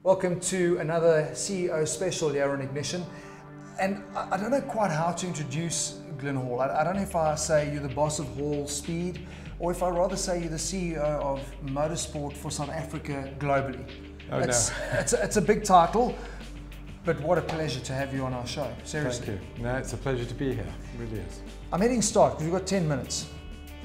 Welcome to another CEO special here on Ignition. And I don't know quite how to introduce Glyn Hall. I don't know if I say you're the boss of Hallspeed, or if I rather say you're the CEO of motorsport for South Africa globally. Oh, it's a big title, but what a pleasure to have you on our show. Seriously. Thank you. No, it's a pleasure to be here. It really is. I'm hitting start because we've got 10 minutes.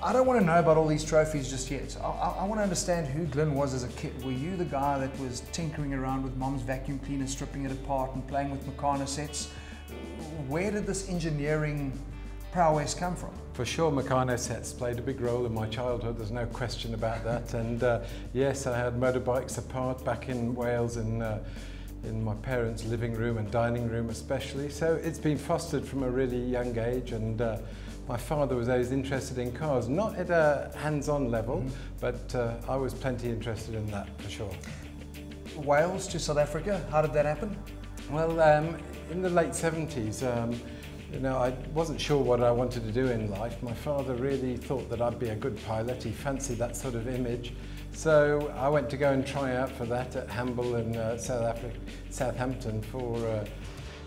I don't want to know about all these trophies just yet. I want to understand who Glyn was as a kid. Were you the guy that was tinkering around with mom's vacuum cleaner, stripping it apart and playing with Meccano sets? Where did this engineering prowess come from? For sure, Meccano sets played a big role in my childhood. There's no question about that. And yes, I had motorbikes apart back in Wales in my parents' living room and dining room especially. So it's been fostered from a really young age, and my father was always interested in cars, not at a hands-on level, but I was plenty interested in that for sure. Wales to South Africa, how did that happen? Well, in the late 70s, you know, I wasn't sure what I wanted to do in life. My father really thought that I'd be a good pilot. He fancied that sort of image. So I went to go and try out for that at Hamble in Southampton for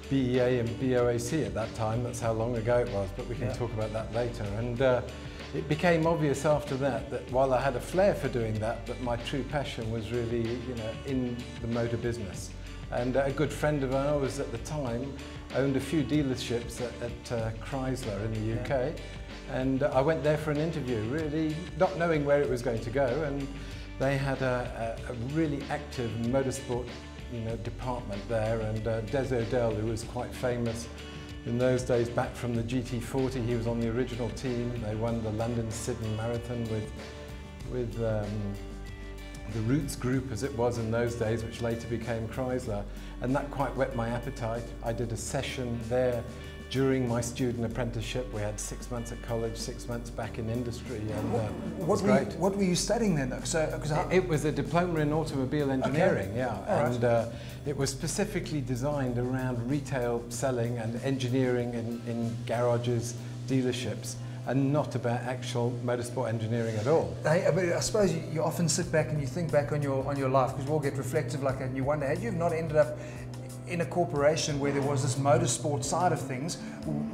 BEA and BOAC at that time. That's how long ago it was, but we can talk about that later. And it became obvious after that that while I had a flair for doing that, that my true passion was really, you know, in the motor business. And a good friend of ours at the time owned a few dealerships at Chrysler in the UK. And I went there for an interview, really not knowing where it was going to go. And they had a really active motorsport, you know, department there, and Des O'Dell, who was quite famous in those days back from the GT40, he was on the original team. They won the London Sydney Marathon with the Roots Group, as it was in those days, which later became Chrysler, and that quite whet my appetite. I did a session there during my student apprenticeship. We had 6 months at college, 6 months back in industry, and it was great. What were you studying then, though? It was a diploma in automobile engineering, and it was specifically designed around retail selling and engineering in garages, dealerships, and not about actual motorsport engineering at all. I suppose you often sit back and you think back on your life, because we all get reflective like that, and you wonder, had you not ended up in a corporation where there was this motorsport side of things,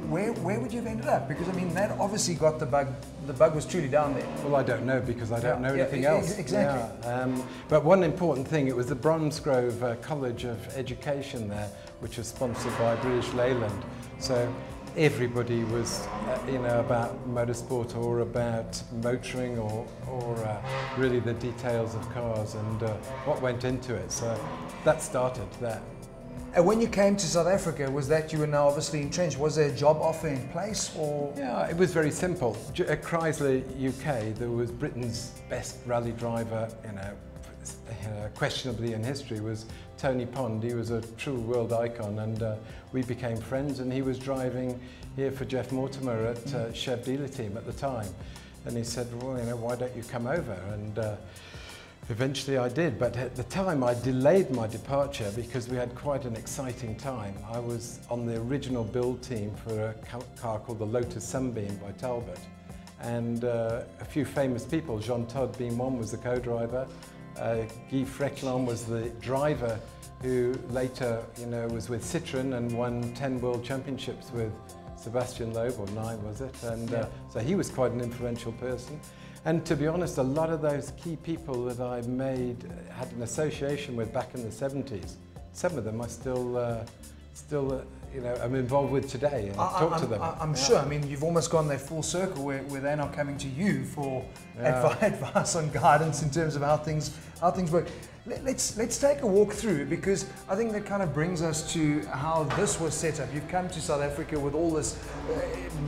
where would you have ended up? Because I mean, that obviously got the bug. The bug was truly down there. Well, I don't know, because I don't know anything else. Exactly. Yeah. But one important thing, it was the Bromsgrove College of Education there, which was sponsored by British Leyland. So everybody was, you know, about motorsport or about motoring or really the details of cars and what went into it. So that started there. And when you came to South Africa, was that you were now obviously entrenched? Was there a job offer in place, or? Yeah, it was very simple. At Chrysler UK, there was Britain's best rally driver, you know, questionably in history, was Tony Pond. He was a true world icon, and we became friends, and he was driving here for Jeff Mortimer at Chev Dealer Team at the time. And he said, well, you know, why don't you come over? And eventually I did, but at the time I delayed my departure because we had quite an exciting time. I was on the original build team for a car called the Lotus Sunbeam by Talbot, and a few famous people. Jean Todt being one was the co-driver. Guy Frecklon was the driver, who later, you know, was with Citroën and won 10 world championships with Sebastian Loeb, or 9 was it? And so he was quite an influential person. And to be honest, a lot of those key people that I had an association with back in the 70s, some of them I still you know, I'm involved with today and talk to them. I'm sure. I mean, you've almost gone there full circle where they're now coming to you for advice and guidance in terms of how things work. Let's take a walk through, because I think that kind of brings us to how this was set up. You've come to South Africa with all this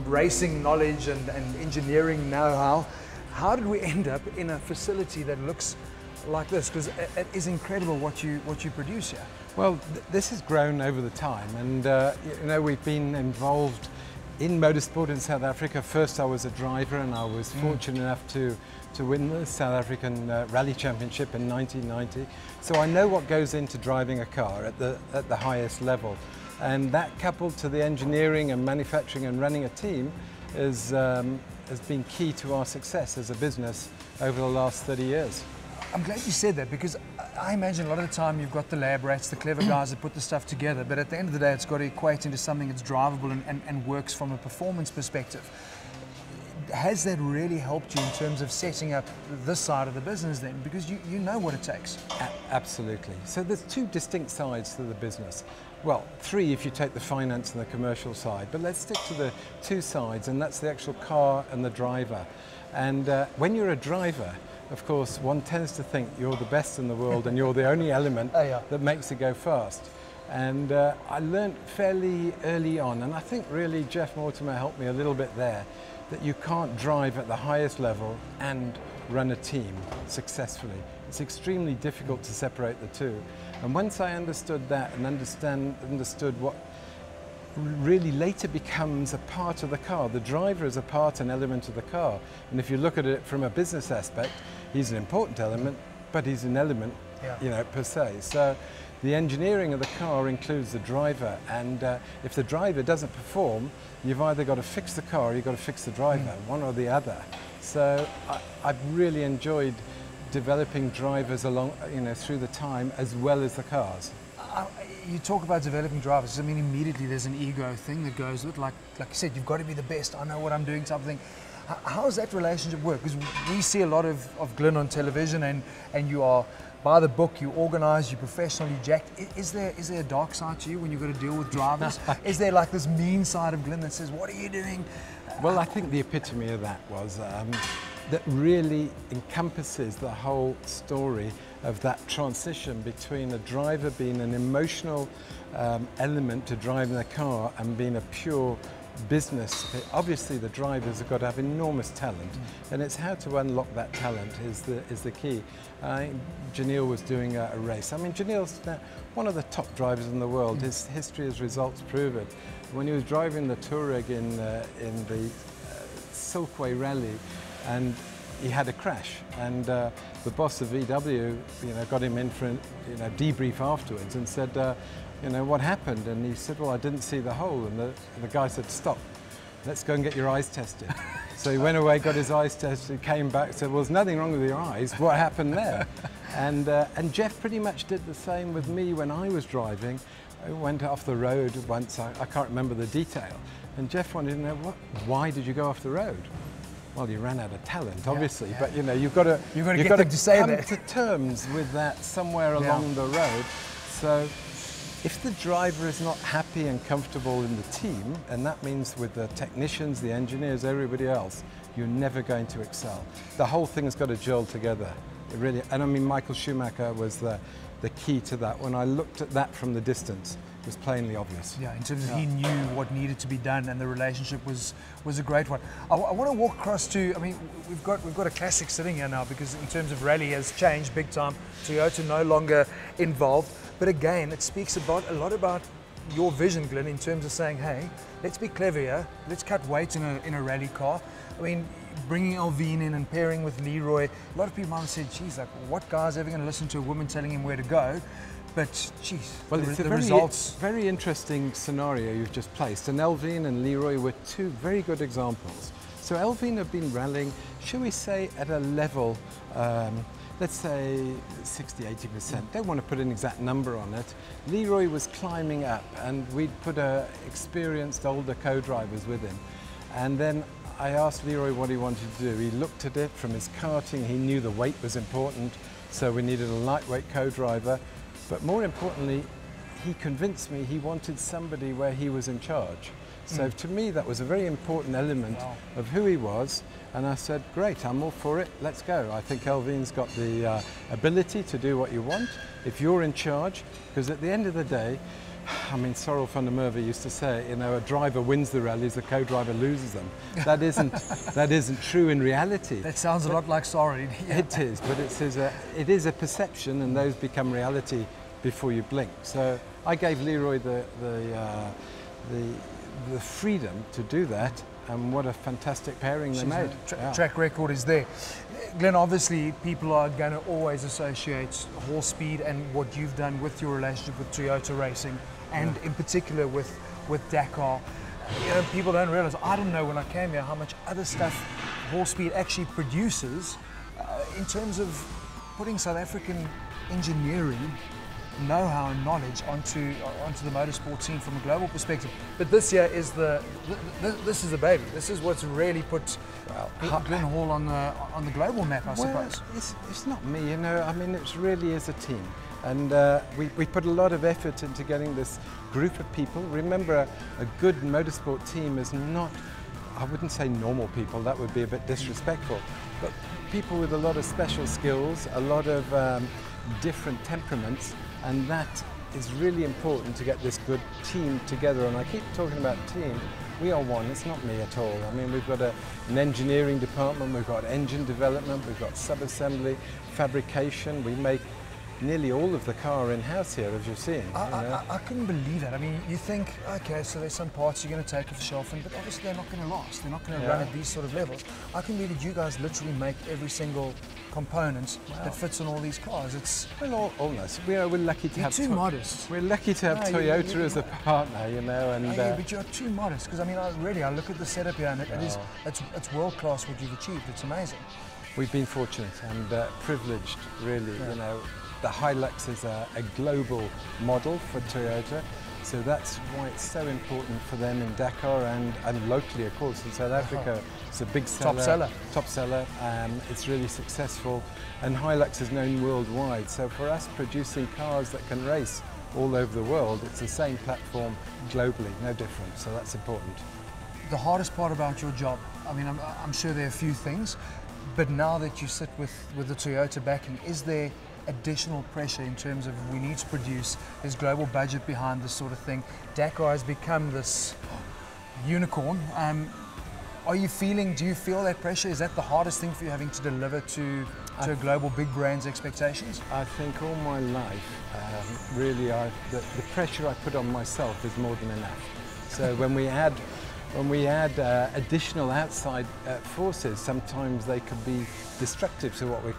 racing knowledge and engineering know-how. How did we end up in a facility that looks like this? Because it is incredible what you produce here. Well, this has grown over the time, and you know, we've been involved in motorsport in South Africa. First I was a driver, and I was fortunate enough to win the South African Rally Championship in 1990. So I know what goes into driving a car at the highest level, and that coupled to the engineering and manufacturing and running a team has been key to our success as a business over the last 30 years. I'm glad you said that, because I imagine a lot of the time you've got the lab rats, the clever guys that put the stuff together, but at the end of the day, it's got to equate into something that's drivable and works from a performance perspective. Has that really helped you in terms of setting up this side of the business then? Because you know what it takes. Absolutely. So there's two distinct sides to the business. Well, three if you take the finance and the commercial side, but let's stick to the two sides, and that's the actual car and the driver. And when you're a driver, of course, one tends to think you're the best in the world and you're the only element that makes it go fast. And I learned fairly early on, and I think really Jeff Mortimer helped me a little bit there, that you can't drive at the highest level and run a team successfully. It's extremely difficult to separate the two. And once I understood that and understood what really later becomes a part of the car, the driver is a part and element of the car. And if you look at it from a business aspect, he's an important element, but he's an element, you know, per se. So the engineering of the car includes the driver, and if the driver doesn't perform, you've either got to fix the car or you've got to fix the driver, one or the other. So I've really enjoyed developing drivers along, you know, through the time as well as the cars. You talk about developing drivers. I mean, immediately there's an ego thing that goes with, like you said, you've got to be the best. I know what I'm doing. Something. How does that relationship work? Because we see a lot of Glyn on television, and you are by the book, you organise, you professionally jacked. Is there a dark side to you when you've got to deal with drivers? Is there like this mean side of Glyn that says, "What are you doing?" Well, I think the epitome of that was that really encompasses the whole story of that transition between a driver being an emotional element to driving a car and being a pure business. Obviously the drivers have got to have enormous talent, and it's how to unlock that talent is the key. Janelle was doing a race. I mean, Janelle's one of the top drivers in the world. His history, his results prove it. When he was driving the Touareg in the Silkway Rally, and he had a crash, and the boss of VW, you know, got him in for a debrief afterwards and said, you know, what happened? And he said, well, I didn't see the hole. And the guy said, stop, let's go and get your eyes tested. So he went away, got his eyes tested, came back, said, well, there's nothing wrong with your eyes. What happened there? And Jeff pretty much did the same with me when I was driving. I went off the road once, I can't remember the detail. And Jeff wanted to know, why did you go off the road? Well, you ran out of talent, obviously, but you know, you've got to come to terms with that somewhere along the road. So if the driver is not happy and comfortable in the team, and that means with the technicians, the engineers, everybody else, you're never going to excel. The whole thing's got to gel together. It really, and I mean, Michael Schumacher was the key to that. When I looked at that from the distance, it was plainly obvious. Yeah, in terms of he knew what needed to be done, and the relationship was a great one. I want to walk across to, I mean, we've got a classic sitting here now, because in terms of rally has changed big time. Toyota no longer involved, but again, it speaks a lot about your vision, Glyn, in terms of saying, hey, let's be clever here, let's cut weight in a rally car. I mean, bringing Alvin in and pairing with Leroy, a lot of people might have said, geez, like, what guy's ever going to listen to a woman telling him where to go? But, geez, well, it's a very interesting scenario you've just placed. And Alvin and Leroy were two very good examples. So Alvin have been rallying, shall we say, at a level, let's say 60, 80%. Don't want to put an exact number on it. Leroy was climbing up, and we'd put experienced older co-drivers with him. And then I asked Leroy what he wanted to do. He looked at it from his karting. He knew the weight was important, so we needed a lightweight co-driver. But more importantly, he convinced me he wanted somebody where he was in charge. So to me, that was a very important element of who he was. And I said, great, I'm all for it, let's go. I think Alvin's got the ability to do what you want if you're in charge, because at the end of the day, I mean, Sorrel van der Merwe used to say, you know, a driver wins the rallies, the co-driver loses them. That isn't true in reality. That sounds a lot like Sorrel. It is, but it is a perception, and those become reality before you blink. So I gave Leroy the freedom to do that, and what a fantastic pairing they made. Track record is there. Glyn, obviously people are going to always associate Hallspeed and what you've done with your relationship with Toyota Racing, and in particular with Dakar. You know, people don't realize, I didn't know when I came here how much other stuff Hallspeed actually produces in terms of putting South African engineering know-how and knowledge onto the motorsport scene from a global perspective. But this year is this is the baby. This is what's really put Glyn Hall on the global map, I suppose. It's not me, you know. I mean, it really is a team, and we put a lot of effort into getting this group of people. Remember, a good motorsport team is not, I wouldn't say normal people. That would be a bit disrespectful, but people with a lot of special skills, a lot of different temperaments. And that is really important to get this good team together. And I keep talking about team. We are one. It's not me at all. I mean, we've got an engineering department, we've got engine development, we've got sub-assembly, fabrication. We make nearly all of the car in-house here, as you've seen. I couldn't believe that. I mean, you think, okay, so there's some parts you're going to take off the shelf, but obviously they're not going to last. They're not going to run at these sort of levels. I can believe that you guys literally make every single component that fits on all these cars. It's almost. We're lucky to have. Too modest. We're lucky to have Toyota as a partner, you know. And but you're too modest, because I mean, I look at the setup here, and it's world class what you've achieved. It's amazing. We've been fortunate and privileged, really. You know. The Hilux is a global model for Toyota, so that's why it's so important for them in Dakar and locally, of course, in South Africa. It's a big seller. Top seller. It's really successful, and Hilux is known worldwide. So for us, producing cars that can race all over the world, it's the same platform globally, no different. So that's important. The hardest part about your job, I mean, I'm sure there are a few things, but now that you sit with the Toyota backing, is there additional pressure in terms of we need to produce, there's global budget behind this sort of thing? Dakar has become this unicorn. Do you feel that pressure? Is that the hardest thing for you, having to deliver to a global big brand's expectations? I think all my life, really, the pressure I put on myself is more than enough. So when we add additional outside forces, sometimes they can be destructive to what we're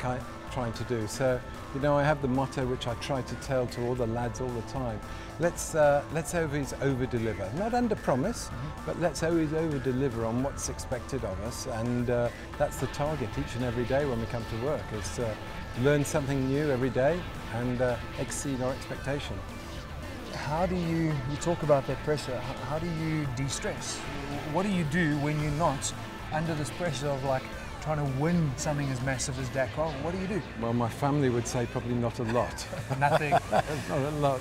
trying to do. So, you know, I have the motto which I try to tell to all the lads all the time. Let's always over-deliver. Not under-promise, but let's always over-deliver on what's expected of us. And that's the target each and every day when we come to work, is learn something new every day and exceed our expectation. How do you talk about that pressure, how do you de-stress? What do you do when you're not under this pressure of like trying to win something as massive as Dakar? What do you do? Well, my family would say probably not a lot. Nothing. Not a lot.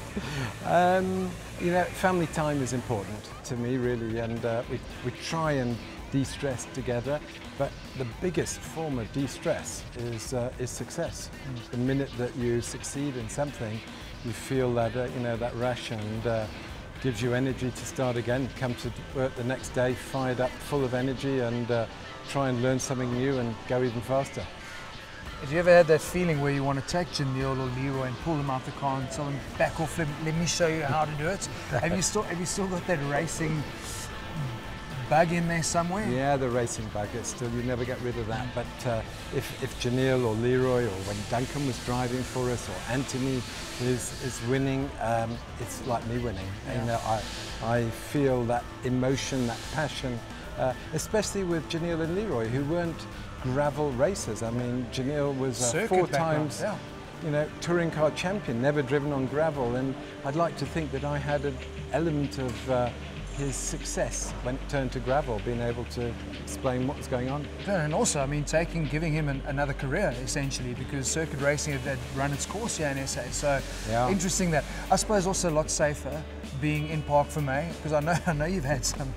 You know, family time is important to me, really, and we try and de-stress together. But the biggest form of de-stress is success. The minute that you succeed in something, you feel that you know, that rush, and gives you energy to start again, come to work the next day fired up, full of energy, and try and learn something new and go even faster. Have you ever had that feeling where you want to take Janelle or Leroy and pull them out the car and tell them, back off, let me show you how to do it? Have you still got that racing bug in there somewhere? Yeah, the racing bug is still, you never get rid of that. But if Janelle or Leroy, or when Duncan was driving for us, or Anthony is winning, it's like me winning. Yeah. You know, I feel that emotion, that passion, especially with Janelle and Leroy, who weren't gravel racers. I mean, Janelle was a 4 times you know, touring car champion, never driven on gravel, and I'd like to think that I had an element of his success when it turned to gravel, being able to explain what was going on. And also, I mean, giving him another career, essentially, because circuit racing had run its course here in SA. So interesting that. I suppose also a lot safer being in Park for May, because I know you've had some.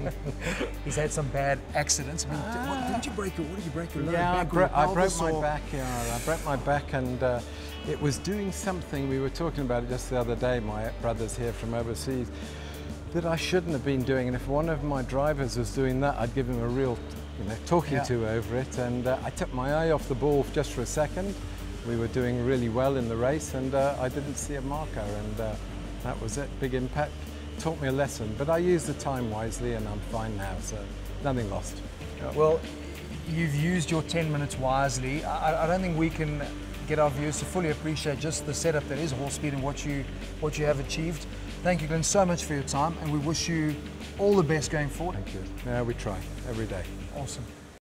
He's had some bad accidents. I mean, what did you break your lower back? I broke my back. Yeah, I broke my back, and it was doing something. We were talking about it just the other day. My brother's here from overseas. That I shouldn't have been doing, and if one of my drivers was doing that, I'd give him a real, you know, talking to over it. And I took my eye off the ball just for a second. We were doing really well in the race, and I didn't see a marker, and that was it. Big impact. Taught me a lesson, but I used the time wisely, and I'm fine now, so nothing lost. Well, you've used your 10 minutes wisely. I don't think we can get our viewers to fully appreciate just the setup that is Hallspeed and what you have achieved. Thank you, Glyn, so much for your time, and we wish you all the best going forward. Thank you. Yeah, we try every day. Awesome.